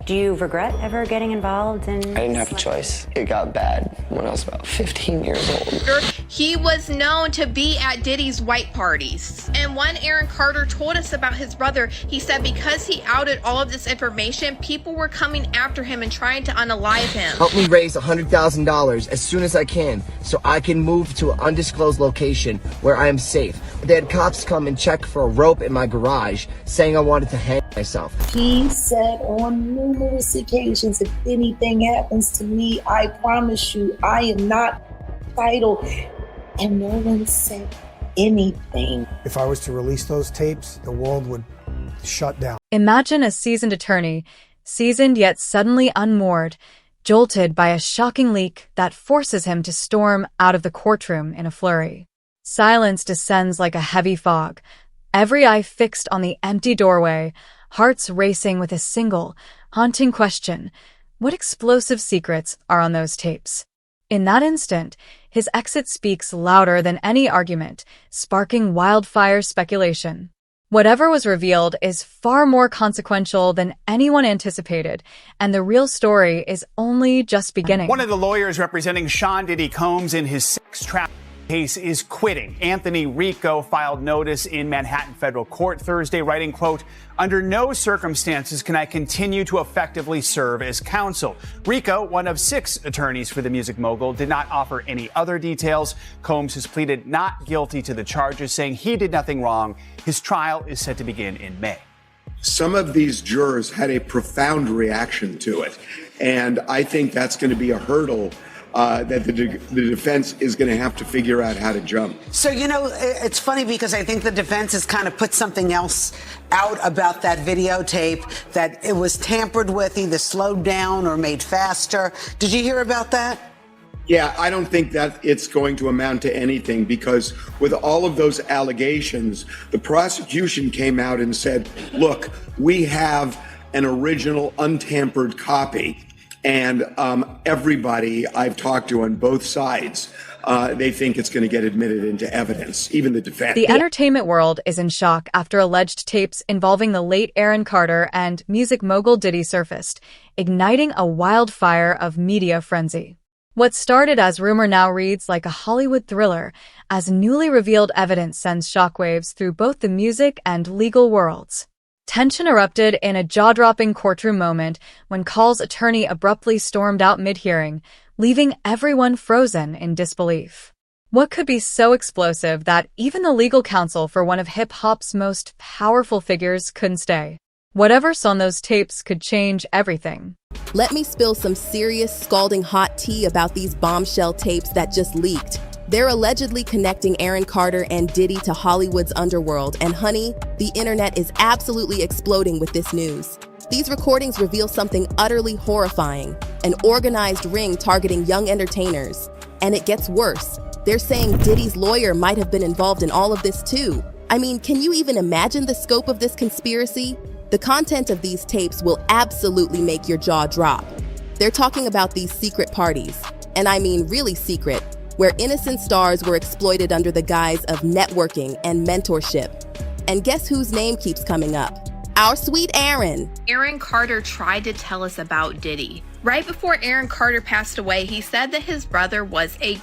Do you regret ever getting involved in... I didn't have a choice. It got bad when I was about 15 years old. He was known to be at Diddy's white parties. And when Aaron Carter told us about his brother, he said because he outed all of this information, people were coming after him and trying to unalive him. Help me raise $100,000 as soon as I can so I can move to an undisclosed location where I am safe. They had cops come and check for a rope in my garage saying I wanted to hang myself. He said on numerous occasions, if anything happens to me, I promise you I am not titled. And no one said anything. If I was to release those tapes, the world would shut down. Imagine a seasoned attorney, seasoned yet suddenly unmoored, jolted by a shocking leak that forces him to storm out of the courtroom in a flurry. Silence descends like a heavy fog, every eye fixed on the empty doorway, hearts racing with a single, haunting question: what explosive secrets are on those tapes? In that instant, his exit speaks louder than any argument, sparking wildfire speculation. Whatever was revealed is far more consequential than anyone anticipated, and the real story is only just beginning. One of the lawyers representing Sean Diddy Combs in his sex trafficking case is quitting. Anthony Rico filed notice in Manhattan federal court Thursday, writing, quote, "Under no circumstances can I continue to effectively serve as counsel." Rico, one of 6 attorneys for the music mogul, did not offer any other details. Combs has pleaded not guilty to the charges, saying he did nothing wrong. His trial is set to begin in May. Some of these jurors had a profound reaction to it, and I think that's going to be a hurdle that the defense is going to have to figure out how to jump. So, you know, it's funny because I think the defense has kind of put something else out about that videotape, that it was tampered with, either slowed down or made faster. Did you hear about that? Yeah, I don't think that it's going to amount to anything, because with all of those allegations, the prosecution came out and said, look, we have an original untampered copy. And everybody I've talked to on both sides, they think it's going to get admitted into evidence, even the defense. The entertainment world is in shock after alleged tapes involving the late Aaron Carter and music mogul Diddy surfaced, igniting a wildfire of media frenzy. What started as rumor now reads like a Hollywood thriller, as newly revealed evidence sends shockwaves through both the music and legal worlds. Tension erupted in a jaw-dropping courtroom moment when Call's attorney abruptly stormed out mid-hearing, leaving everyone frozen in disbelief. What could be so explosive that even the legal counsel for one of hip-hop's most powerful figures couldn't stay? Whatever's on those tapes could change everything. Let me spill some serious, scalding hot tea about these bombshell tapes that just leaked. They're allegedly connecting Aaron Carter and Diddy to Hollywood's underworld, and honey, the internet is absolutely exploding with this news. These recordings reveal something utterly horrifying, an organized ring targeting young entertainers. And it gets worse. They're saying Diddy's lawyer might have been involved in all of this too. I mean, can you even imagine the scope of this conspiracy? The content of these tapes will absolutely make your jaw drop. They're talking about these secret parties, and I mean really secret, where innocent stars were exploited under the guise of networking and mentorship. And guess whose name keeps coming up? Our sweet Aaron. Aaron Carter tried to tell us about Diddy. Right before Aaron Carter passed away, he said that his brother was a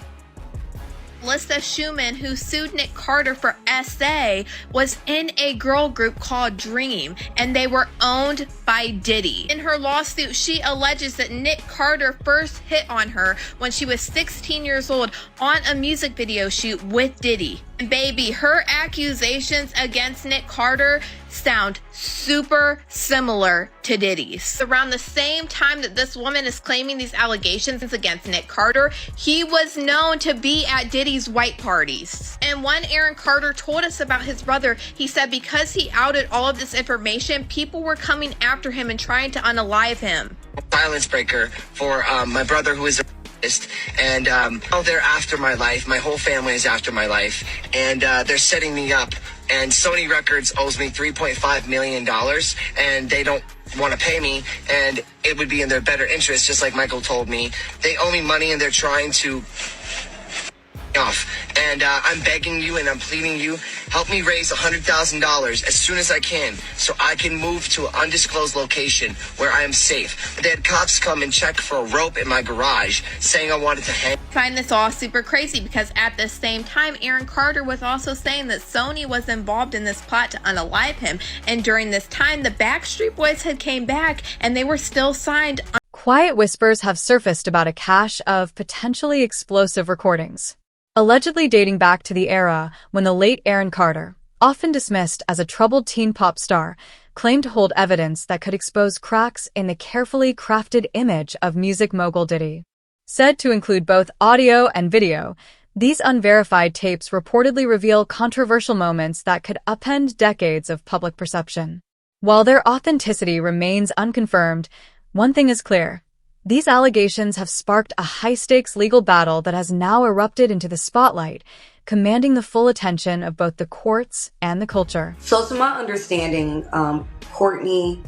Melissa Schumann, who sued Nick Carter for SA, was in a girl group called Dream, and they were owned by Diddy. In her lawsuit, she alleges that Nick Carter first hit on her when she was 16 years old on a music video shoot with Diddy. And baby, her accusations against Nick Carter sound super similar to Diddy's. Around the same time that this woman is claiming these allegations against Nick Carter, he was known to be at Diddy's white parties. And when Aaron Carter told us about his brother, he said because he outed all of this information, people were coming after him and trying to unalive him. Silence breaker for my brother, who is a and they're after my life. My whole family is after my life, and they're setting me up. And Sony Records owes me $3.5 million, and they don't want to pay me, and it would be in their better interest, just like Michael told me. They owe me money, and they're trying to off. And I'm begging you and I'm pleading you, help me raise $100,000 as soon as I can so I can move to an undisclosed location where I am safe. They had cops come and check for a rope in my garage saying I wanted to hang. I find this all super crazy because at the same time, Aaron Carter was also saying that Sony was involved in this plot to unalive him. And during this time, the Backstreet Boys had came back and they were still signed. Quiet whispers have surfaced about a cache of potentially explosive recordings, allegedly dating back to the era when the late Aaron Carter, often dismissed as a troubled teen pop star, claimed to hold evidence that could expose cracks in the carefully crafted image of music mogul Diddy. Said to include both audio and video, these unverified tapes reportedly reveal controversial moments that could upend decades of public perception. While their authenticity remains unconfirmed, one thing is clear. These allegations have sparked a high-stakes legal battle that has now erupted into the spotlight, commanding the full attention of both the courts and the culture. So to my understanding, Courtney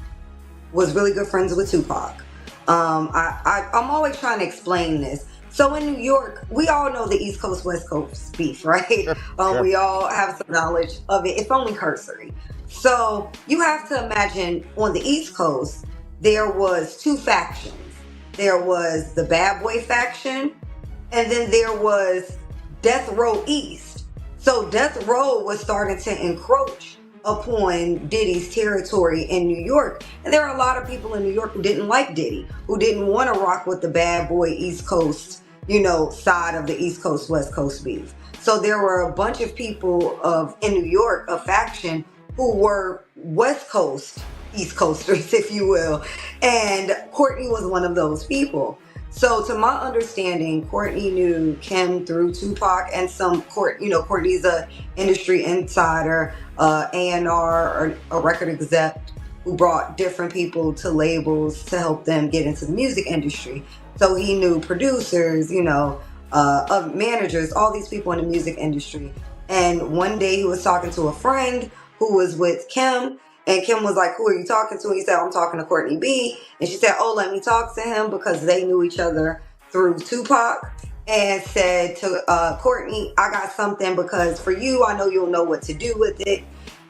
was really good friends with Tupac. I'm always trying to explain this. So in New York, we all know the East Coast, West Coast beef, right? Sure. We all have some knowledge of it. It's only cursory. So you have to imagine on the East Coast, there was two factions. There was the Bad Boy faction, and then there was Death Row East. So Death Row was starting to encroach upon Diddy's territory in New York. And there are a lot of people in New York who didn't like Diddy, who didn't want to rock with the Bad Boy East Coast, side of the East Coast, West Coast beef. So there were a bunch of people in New York, a faction, who were West Coast East Coasters, if you will. And Courtney was one of those people. So to my understanding, Courtney knew Kim through Tupac and Courtney's a industry insider, A&R, or a record exec who brought different people to labels to help them get into the music industry. So he knew producers, managers, all these people in the music industry. And one day he was talking to a friend who was with Kim. And Kim was like, who are you talking to? And he said, I'm talking to Courtney B. And she said, oh, let me talk to him, because they knew each other through Tupac. And said to Courtney, I got something, because for you, I know you'll know what to do with it.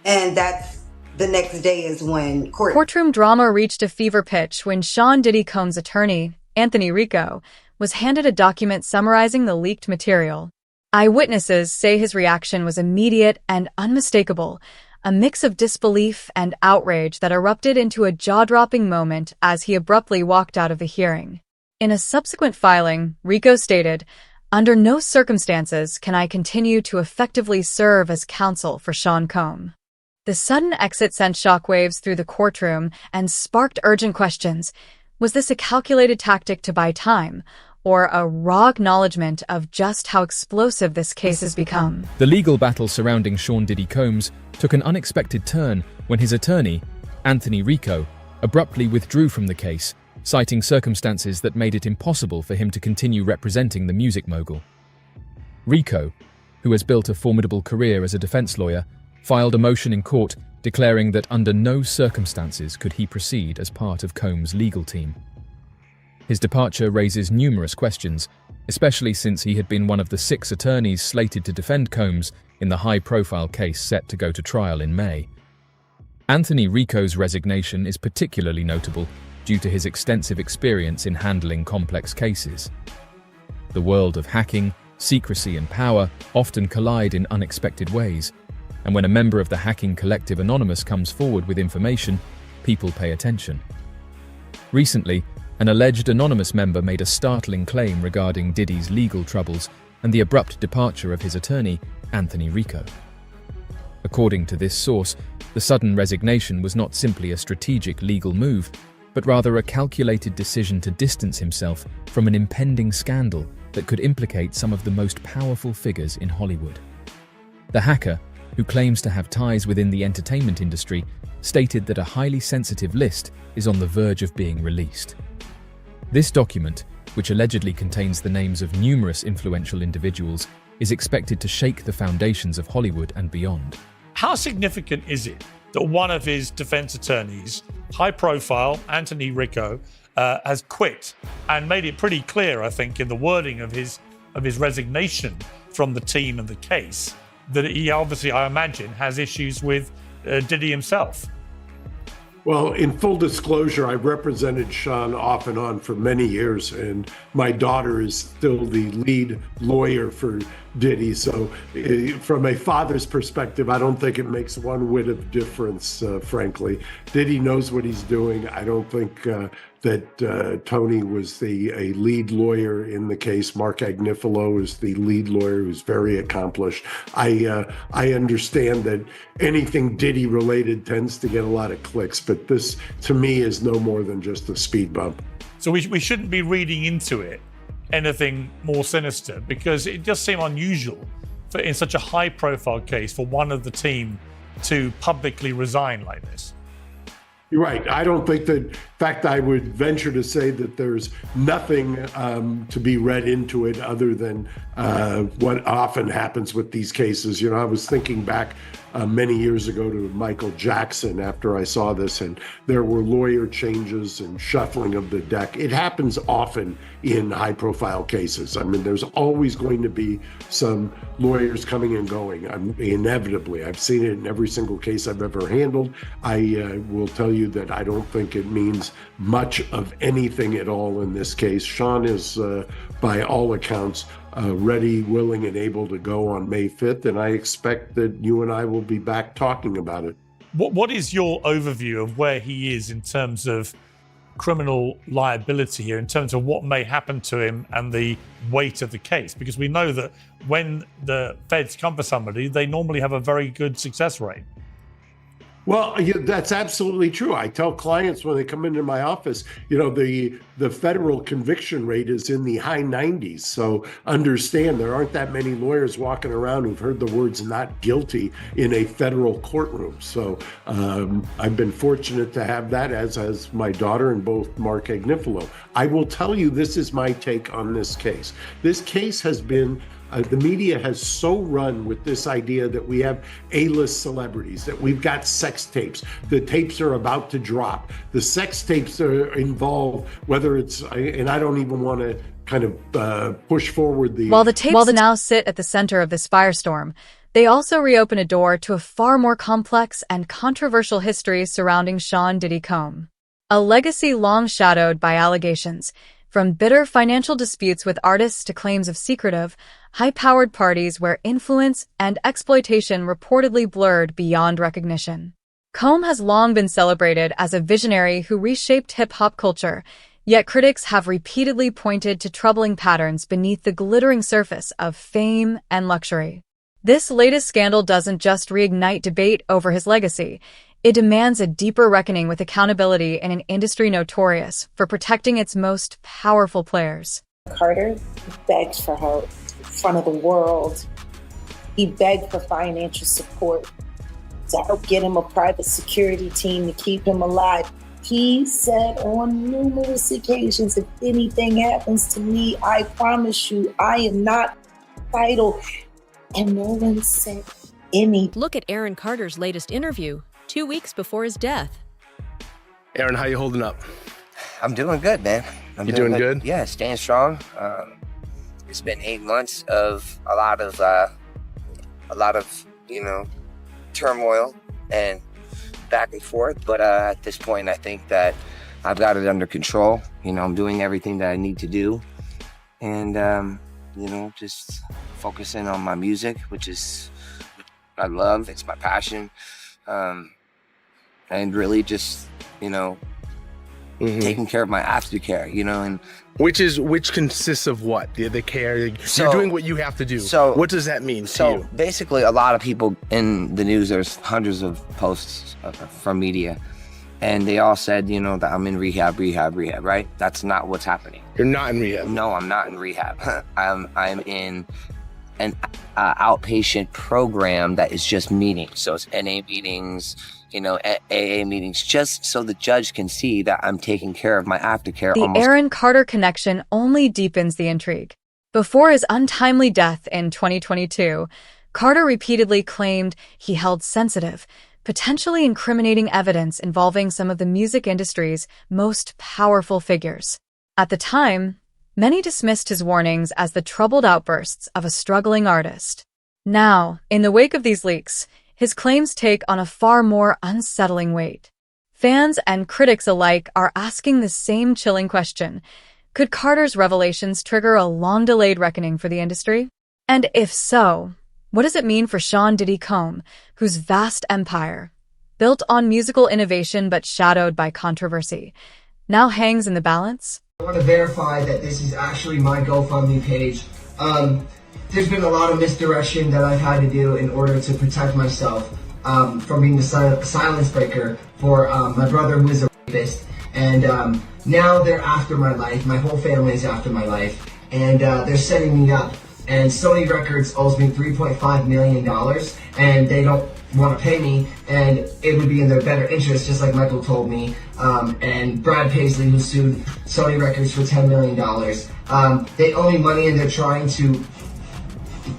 And that's the next day is when Courtroom drama reached a fever pitch when Sean Diddy Combs' attorney, Anthony Rico, was handed a document summarizing the leaked material. Eyewitnesses say his reaction was immediate and unmistakable, a mix of disbelief and outrage that erupted into a jaw-dropping moment as he abruptly walked out of the hearing. In a subsequent filing, Rico stated, "Under no circumstances can I continue to effectively serve as counsel for Sean Combs." The sudden exit sent shockwaves through the courtroom and sparked urgent questions. Was this a calculated tactic to buy time, or a raw acknowledgement of just how explosive this case has become? The legal battle surrounding Sean Diddy Combs took an unexpected turn when his attorney, Anthony Rico, abruptly withdrew from the case, citing circumstances that made it impossible for him to continue representing the music mogul. Rico, who has built a formidable career as a defense lawyer, filed a motion in court declaring that under no circumstances could he proceed as part of Combs' legal team. His departure raises numerous questions, especially since he had been one of the 6 attorneys slated to defend Combs in the high-profile case set to go to trial in May. Anthony Rico's resignation is particularly notable due to his extensive experience in handling complex cases. The world of hacking, secrecy, and power often collide in unexpected ways, and when a member of the hacking collective Anonymous comes forward with information, people pay attention. Recently, an alleged Anonymous member made a startling claim regarding Diddy's legal troubles and the abrupt departure of his attorney, Anthony Rico. According to this source, the sudden resignation was not simply a strategic legal move, but rather a calculated decision to distance himself from an impending scandal that could implicate some of the most powerful figures in Hollywood. The hacker, who claims to have ties within the entertainment industry, stated that a highly sensitive list is on the verge of being released. This document, which allegedly contains the names of numerous influential individuals, is expected to shake the foundations of Hollywood and beyond. How significant is it that one of his defense attorneys, high profile, Anthony Rico, has quit and made it pretty clear, I think, in the wording of his of his resignation from the team and the case, that he obviously, I imagine, has issues with Diddy himself. Well, in full disclosure, I've represented Sean off and on for many years, and my daughter is still the lead lawyer for Diddy. So from a father's perspective, I don't think it makes one whit of difference, frankly. Diddy knows what he's doing. I don't think that Tony was a lead lawyer in the case. Mark Agnifilo is the lead lawyer, who's very accomplished. I understand that anything Diddy related tends to get a lot of clicks, but this to me is no more than just a speed bump. So we shouldn't be reading into it anything more sinister, because it just seemed unusual in such a high profile case for one of the team to publicly resign like this. You're right. I don't think that, in fact, I would venture to say that there's nothing to be read into it other than what often happens with these cases. You know, I was thinking back many years ago to Michael Jackson after I saw this, and there were lawyer changes and shuffling of the deck. It happens often in high profile cases. I mean, there's always going to be some lawyers coming and going, inevitably. I've seen it in every single case I've ever handled. I will tell you that I don't think it means much of anything at all in this case. Sean is, by all accounts, ready, willing, and able to go on May 5th, and I expect that you and I will be back talking about it. What is your overview of where he is in terms of criminal liability here, in terms of what may happen to him and the weight of the case? Because we know that when the feds come for somebody, they normally have a very good success rate. Well, that's absolutely true. I tell clients when they come into my office, you know, the federal conviction rate is in the high 90s. So understand there aren't that many lawyers walking around who've heard the words not guilty in a federal courtroom. So I've been fortunate to have that, as has my daughter and both Mark Agnifilo. I will tell you, this is my take on this case. This case has been the media has so run with this idea that we have A-list celebrities, that we've got sex tapes. The tapes are about to drop. The sex tapes are involved, whether it's, and I don't even want to kind of push forward the... While the tapes now sit at the center of this firestorm, they also reopen a door to a far more complex and controversial history surrounding Sean Diddy Combs. A legacy long shadowed by allegations, from bitter financial disputes with artists to claims of secretive, high-powered parties where influence and exploitation reportedly blurred beyond recognition. Combs has long been celebrated as a visionary who reshaped hip-hop culture, yet critics have repeatedly pointed to troubling patterns beneath the glittering surface of fame and luxury. This latest scandal doesn't just reignite debate over his legacy, it demands a deeper reckoning with accountability in an industry notorious for protecting its most powerful players. Carter begged for help in front of the world. He begged for financial support to help get him a private security team to keep him alive. He said on numerous occasions, if anything happens to me, I promise you, I am not vital. And no one said anything. Look at Aaron Carter's latest interview, 2 weeks before his death. Aaron, how you holding up? I'm doing good, man. You doing good? Yeah, staying strong. It's been 8 months of a lot of turmoil and back and forth. But at this point, I think that I've got it under control. You know, I'm doing everything that I need to do, and just focusing on my music, which is what I love. It's my passion. And really just, taking care of my aftercare, and which consists of what? The care. You're doing what you have to do. So what does that mean to you? Basically, a lot of people in the news, there's hundreds of posts from media, and they all said, that I'm in rehab, right? That's not what's happening. You're not in rehab? No, I'm not in rehab. I'm in an outpatient program that is just meetings. So it's NA meetings, AA meetings, just so the judge can see that I'm taking care of my aftercare. The Aaron Carter connection only deepens the intrigue. Before his untimely death in 2022, Carter repeatedly claimed he held sensitive, potentially incriminating evidence involving some of the music industry's most powerful figures. At the time, Many dismissed his warnings as the troubled outbursts of a struggling artist. Now, in the wake of these leaks, his claims take on a far more unsettling weight. Fans and critics alike are asking the same chilling question. Could Carter's revelations trigger a long-delayed reckoning for the industry? And if so, what does it mean for Sean Diddy Combs, whose vast empire, built on musical innovation but shadowed by controversy, now hangs in the balance? I want to verify that this is actually my GoFundMe page. There's been a lot of misdirection that I've had to do in order to protect myself from being the silence breaker for my brother, who is a rapist. And now they're after my life. My whole family is after my life. And they're setting me up. And Sony Records owes me $3.5 million, and they don't want to pay me, and it would be in their better interest, just like Michael told me, and Brad Paisley, who sued Sony Records for $10 million. They owe me money, and they're trying to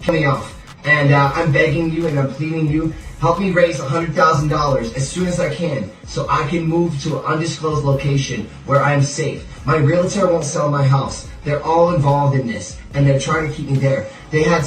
kill me off. And I'm begging you and I'm pleading you, help me raise $100,000 as soon as I can, so I can move to an undisclosed location where I am safe. My realtor won't sell my house. They're all involved in this, and they're trying to keep me there. They had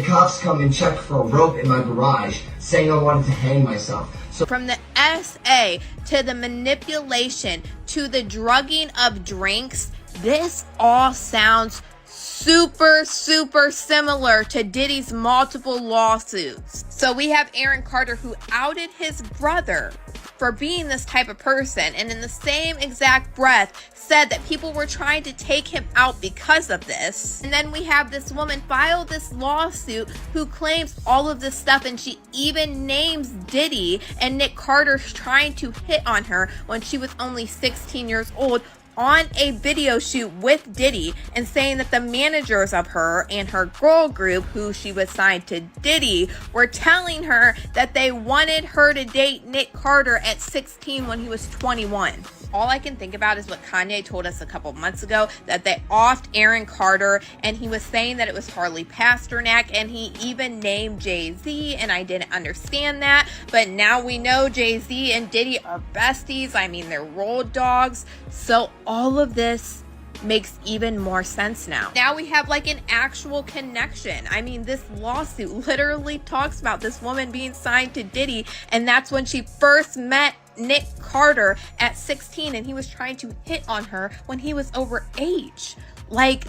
cops come and check for a rope in my garage, saying I wanted to hang myself. So from the SA to the manipulation to the drugging of drinks, this all sounds super similar to Diddy's multiple lawsuits. So we have Aaron Carter, who outed his brother for being this type of person, and in the same exact breath said that people were trying to take him out because of this. And then we have this woman file this lawsuit who claims all of this stuff, and she even names Diddy and Nick Carter trying to hit on her when she was only 16 years old on a video shoot with Diddy, and saying that the managers of her and her girl group, who she was signed to Diddy, were telling her that they wanted her to date Nick Carter at 16 when he was 21. All I can think about is what Kanye told us a couple months ago, that they offed Aaron Carter, and he was saying that it was Harley Pasternak, and he even named Jay-Z, and I didn't understand that. But now we know Jay-Z and Diddy are besties. I mean, they're road dogs. So all of this makes even more sense now. Now we have like an actual connection. I mean, this lawsuit literally talks about this woman being signed to Diddy, and that's when she first met Nick Carter at 16, and he was trying to hit on her when he was over age. Like,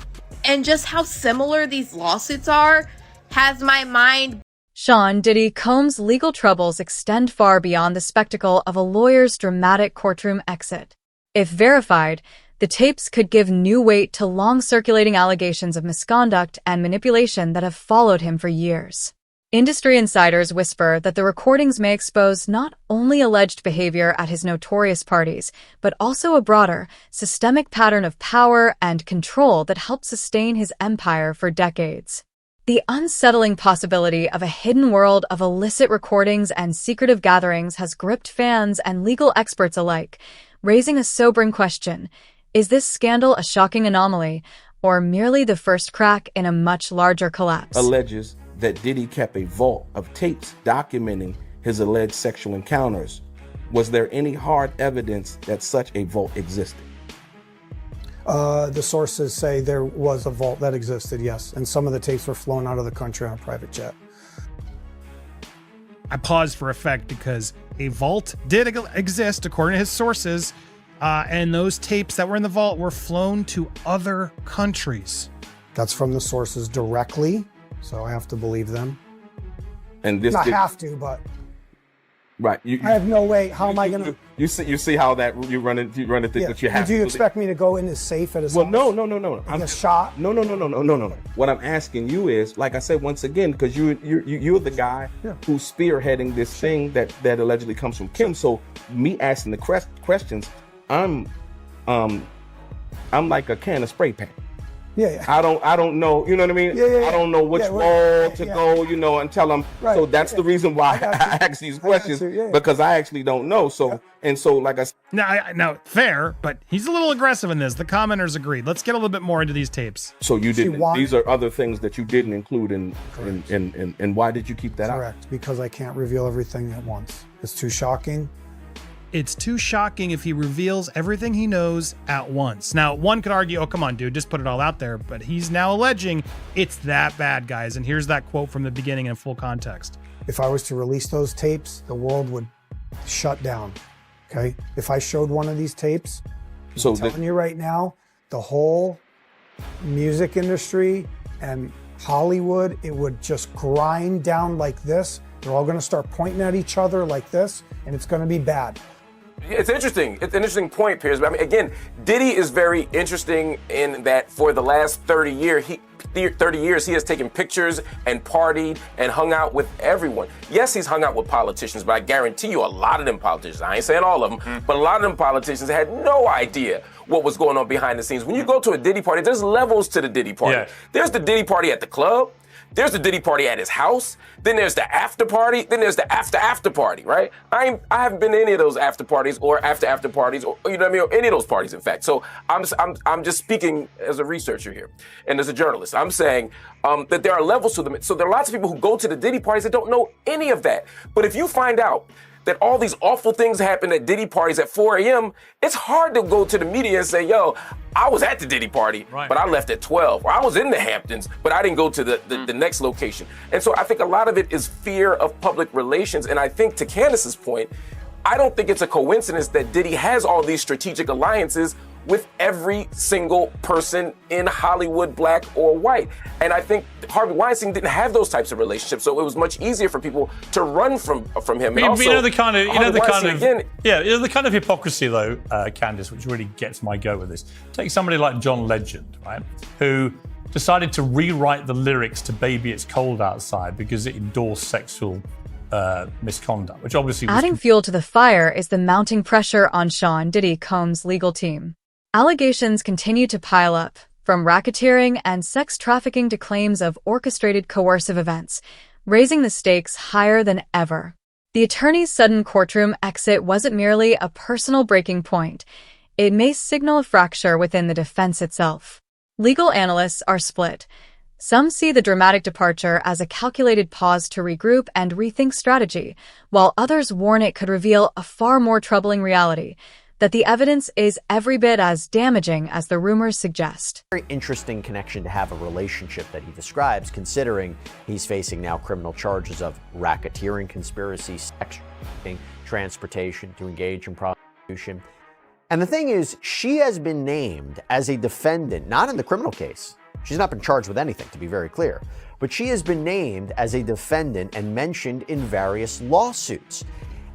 and just how similar these lawsuits are has my mind. Sean Diddy Combs' legal troubles extend far beyond the spectacle of a lawyer's dramatic courtroom exit. If verified, the tapes could give new weight to long-circulating allegations of misconduct and manipulation that have followed him for years. Industry insiders whisper that the recordings may expose not only alleged behavior at his notorious parties, but also a broader, systemic pattern of power and control that helped sustain his empire for decades. The unsettling possibility of a hidden world of illicit recordings and secretive gatherings has gripped fans and legal experts alike, raising a sobering question. Is this scandal a shocking anomaly, or merely the first crack in a much larger collapse? Alleges that Diddy kept a vault of tapes documenting his alleged sexual encounters. Was there any hard evidence that such a vault existed? The sources say there was a vault that existed, yes. And some of the tapes were flown out of the country on a private jet. I paused for effect because a vault did exist, according to his sources, and those tapes that were in the vault were flown to other countries. That's from the sources directly, so I have to believe them. And this Not have to, but right. I have no way. How am I gonna? You see how that you run it that you have. Do you expect me to go in the safe at his Well, house? no. I'm shot. No. What I'm asking you is, like I said once again, because you're the guy who's spearheading this thing that allegedly comes from Kim. So me asking the questions, I'm like a can of spray paint. Yeah. I don't know, you know what I mean? Yeah. I don't know which wall to go, until I'm, so that's the reason why I ask these questions, because I actually don't know. So, and so, like I said. Now, fair, but he's a little aggressive in this. The commenters agreed. Let's get a little bit more into these tapes. So you didn't, these are other things that you didn't include and why did you keep that out? Correct, because I can't reveal everything at once. It's too shocking. it's too shocking if he reveals everything he knows at once. Now, one could argue, oh, come on, dude, just put it all out there. But he's now alleging it's that bad, guys. And here's that quote from the beginning in full context. If I was to release those tapes, the world would shut down, okay? If I showed one of these tapes, I'm telling you right now, the whole music industry and Hollywood, it would just grind down like this. They're all gonna start pointing at each other like this, and it's gonna be bad. It's interesting. It's an interesting point, Piers. I mean, again, Diddy is very interesting in that for the last 30 years, he has taken pictures and partied and hung out with everyone. Yes, he's hung out with politicians, but I guarantee you a lot of them politicians, I ain't saying all of them, but a lot of them politicians had no idea what was going on behind the scenes. When you go to a Diddy party, there's levels to the Diddy party. Yeah. There's the Diddy party at the club. There's the Diddy party at his house. Then there's the after party. Then there's the after party, right? I haven't been to any of those after parties or after parties, or you know what I mean, or any of those parties, in fact. So I'm just speaking as a researcher here and as a journalist. I'm saying that there are levels to them. So there are lots of people who go to the Diddy parties that don't know any of that. But if you find out that all these awful things happen at Diddy parties at 4 a.m., it's hard to go to the media and say, yo, I was at the Diddy party, but I left at 12. Or I was in the Hamptons, but I didn't go to the next location. And so I think a lot of it is fear of public relations. And I think to Candace's point, I don't think it's a coincidence that Diddy has all these strategic alliances with every single person in Hollywood, black or white. And I think Harvey Weinstein didn't have those types of relationships, so it was much easier for people to run from him. And also, the kind of hypocrisy though, Candace, which really gets my go with this. Take somebody like John Legend, right, who decided to rewrite the lyrics to "Baby It's Cold Outside" because it endorsed sexual misconduct, which obviously was adding fuel to the fire is the mounting pressure on Sean Diddy Combs' legal team. Allegations continue to pile up, from racketeering and sex trafficking to claims of orchestrated coercive events, raising the stakes higher than ever. The attorney's sudden courtroom exit wasn't merely a personal breaking point. It may signal a fracture within the defense itself. Legal analysts are split. Some see the dramatic departure as a calculated pause to regroup and rethink strategy, while others warn it could reveal a far more troubling reality, that the evidence is every bit as damaging as the rumors suggest. Very interesting connection to have a relationship that he describes, considering he's facing now criminal charges of racketeering, conspiracy, sex trafficking, transportation to engage in prostitution. And the thing is, she has been named as a defendant, not in the criminal case. She's not been charged with anything, to be very clear. But she has been named as a defendant and mentioned in various lawsuits.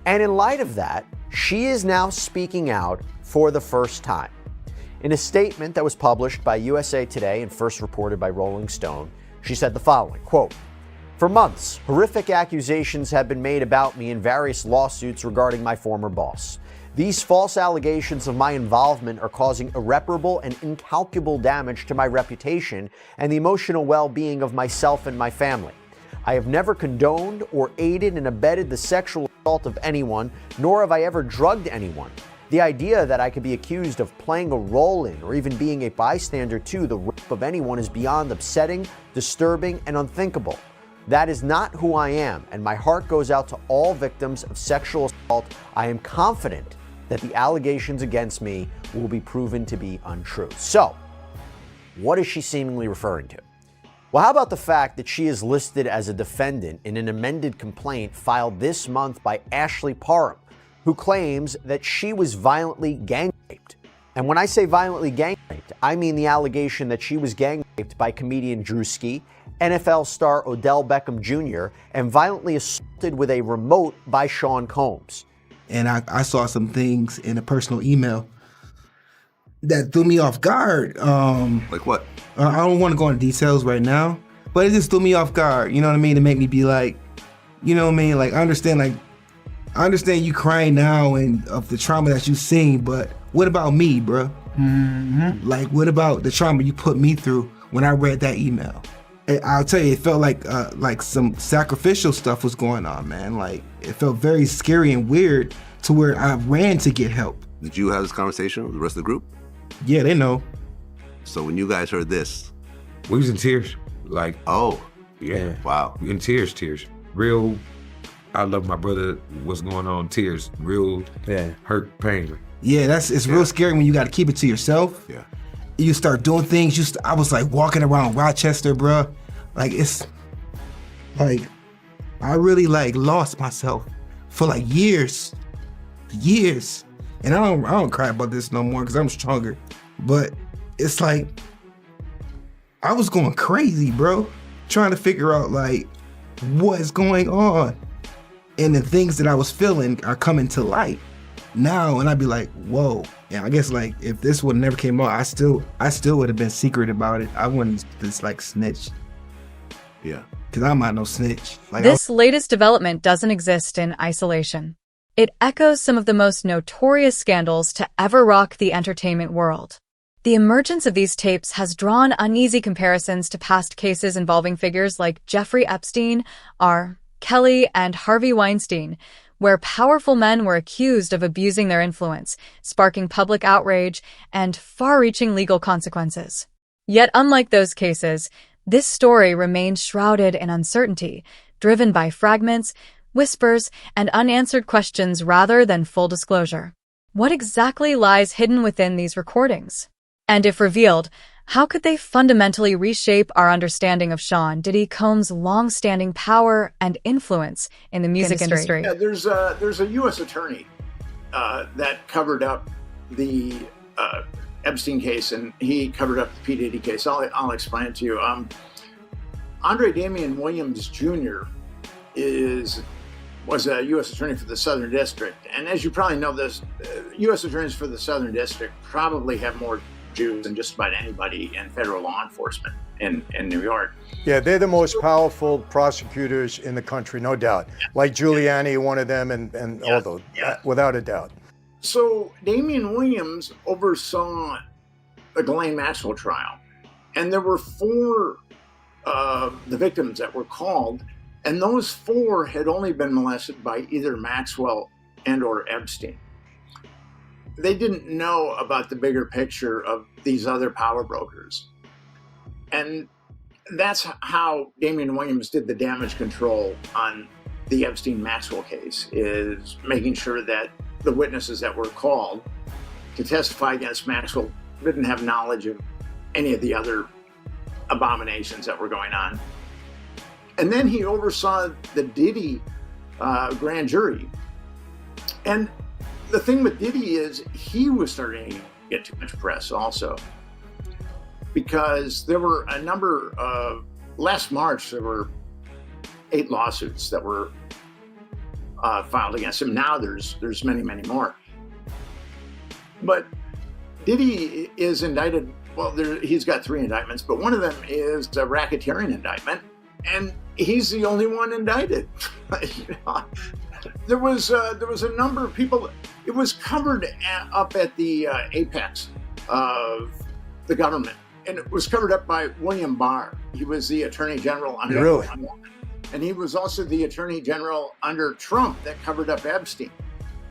And in light of that, she is now speaking out for the first time. In a statement that was published by USA Today and first reported by Rolling Stone, she said the following, quote, "For months, horrific accusations have been made about me in various lawsuits regarding my former boss. These false allegations of my involvement are causing irreparable and incalculable damage to my reputation and the emotional well-being of myself and my family. I have never condoned or aided and abetted the sexual assault of anyone, nor have I ever drugged anyone. The idea that I could be accused of playing a role in or even being a bystander to the rape of anyone is beyond upsetting, disturbing, and unthinkable. That is not who I am, and my heart goes out to all victims of sexual assault. I am confident that the allegations against me will be proven to be untrue." So, what is she seemingly referring to? Well, how about the fact that she is listed as a defendant in an amended complaint filed this month by Ashley Parham, who claims that she was violently gang raped. And when I say violently gang raped, I mean the allegation that she was gang raped by comedian Drewski, NFL star Odell Beckham Jr., and violently assaulted with a remote by Sean Combs. And I saw some things in a personal email that threw me off guard. Like what? I don't want to go into details right now, but it just threw me off guard. You know what I mean? To make me be like, you know what I mean? Like, I understand you crying now and of the trauma that you've seen, but what about me, bro? Mm-hmm. Like, what about the trauma you put me through when I read that email? I'll tell you, it felt like some sacrificial stuff was going on, man. Like, it felt very scary and weird to where I ran to get help. Did you have this conversation with the rest of the group? Yeah, they know. So when you guys heard this, we was in tears. Like, oh, yeah, wow, in tears, real I love my brother. What's going on? Tears, real hurt, pain. Yeah, it's real scary when you got to keep it to yourself. Yeah. You start doing things. I was like walking around Rochester, bro. Like it's like I really like lost myself for like years. And I don't cry about this no more because I'm stronger. But it's like I was going crazy, bro, trying to figure out like what's going on. And the things that I was feeling are coming to light now, and I'd be like, whoa. Yeah, I guess like if this would never came out, I still would have been secret about it. I wouldn't just like snitch. Yeah. Cause I'm not no snitch. Like This latest development doesn't exist in isolation. It echoes some of the most notorious scandals to ever rock the entertainment world. The emergence of these tapes has drawn uneasy comparisons to past cases involving figures like Jeffrey Epstein, R. Kelly, and Harvey Weinstein, where powerful men were accused of abusing their influence, sparking public outrage and far-reaching legal consequences. Yet unlike those cases, this story remains shrouded in uncertainty, driven by fragments, whispers, and unanswered questions rather than full disclosure. What exactly lies hidden within these recordings? And if revealed, how could they fundamentally reshape our understanding of Sean Diddy Combs' long-standing power and influence in the music industry? Yeah, there's a U.S. attorney that covered up the Epstein case, and he covered up the P. Diddy case. I'll explain it to you. Andre Damian Williams Jr. was a U.S. attorney for the Southern District, and as you probably know, this U.S. attorneys for the Southern District probably have more Jews than just about anybody in federal law enforcement in New York. Yeah, they're the most powerful prosecutors in the country, no doubt. Like Giuliani, one of them, and all those, without a doubt. So Damian Williams oversaw the Ghislaine Maxwell trial, and there were 4 the victims that were called, and those 4 had only been molested by either Maxwell and or Epstein. They didn't know about the bigger picture of these other power brokers. And that's how Damian Williams did the damage control on the Epstein-Maxwell case, is making sure that the witnesses that were called to testify against Maxwell didn't have knowledge of any of the other abominations that were going on. And then he oversaw the Diddy grand jury. And the thing with Diddy is he was starting to get too much press also, because there were a number of, last March, there were 8 lawsuits that were filed against him. Now there's many, many more. But Diddy is indicted, well, he's got 3 indictments, but one of them is a racketeering indictment, and he's the only one indicted. You know? There was a number of people. It was covered up at the apex of the government, and it was covered up by William Barr. He was the Attorney General under Trump, and he was also the Attorney General under Trump that covered up Epstein.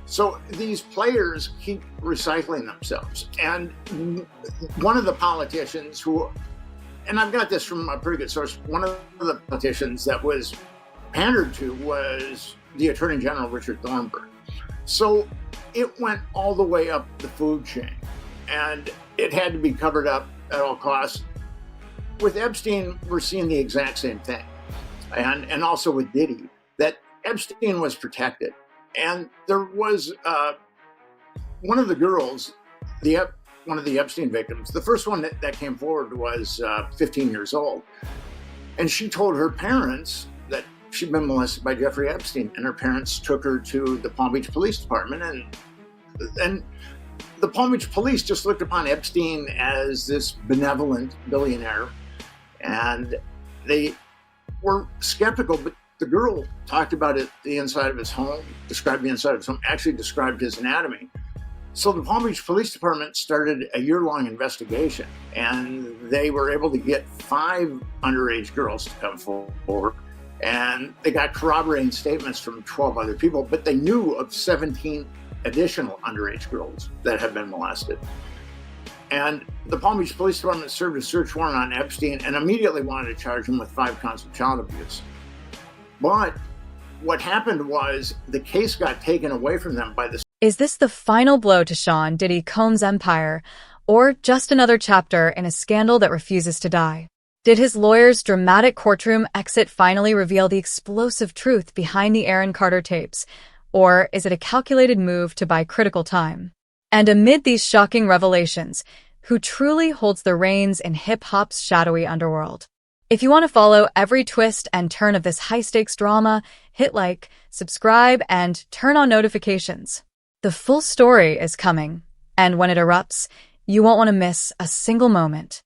So these players keep recycling themselves, and one of the politicians who, and I've got this from a pretty good source, one of the politicians that was pandered to was the Attorney General, Richard Thornburgh. So it went all the way up the food chain, and it had to be covered up at all costs. With Epstein, we're seeing the exact same thing. And also with Diddy, that Epstein was protected. And there was one of the girls, one of the Epstein victims, the first one that came forward was 15 years old. And she told her parents that she'd been molested by Jeffrey Epstein, and her parents took her to the Palm Beach Police Department, and the Palm Beach Police just looked upon Epstein as this benevolent billionaire, and they were skeptical, but the girl talked about it, the inside of his home, described the inside of his home, actually described his anatomy. So the Palm Beach Police Department started a year-long investigation, and they were able to get 5 underage girls to come forward. And they got corroborating statements from 12 other people, but they knew of 17 additional underage girls that had been molested. And the Palm Beach Police Department served a search warrant on Epstein and immediately wanted to charge him with 5 counts of child abuse. But what happened was the case got taken away from them by the... Is this the final blow to Sean Diddy Combs' empire, or just another chapter in a scandal that refuses to die? Did his lawyer's dramatic courtroom exit finally reveal the explosive truth behind the Aaron Carter tapes, or is it a calculated move to buy critical time? And amid these shocking revelations, who truly holds the reins in hip-hop's shadowy underworld? If you want to follow every twist and turn of this high-stakes drama, hit like, subscribe, and turn on notifications. The full story is coming, and when it erupts, you won't want to miss a single moment.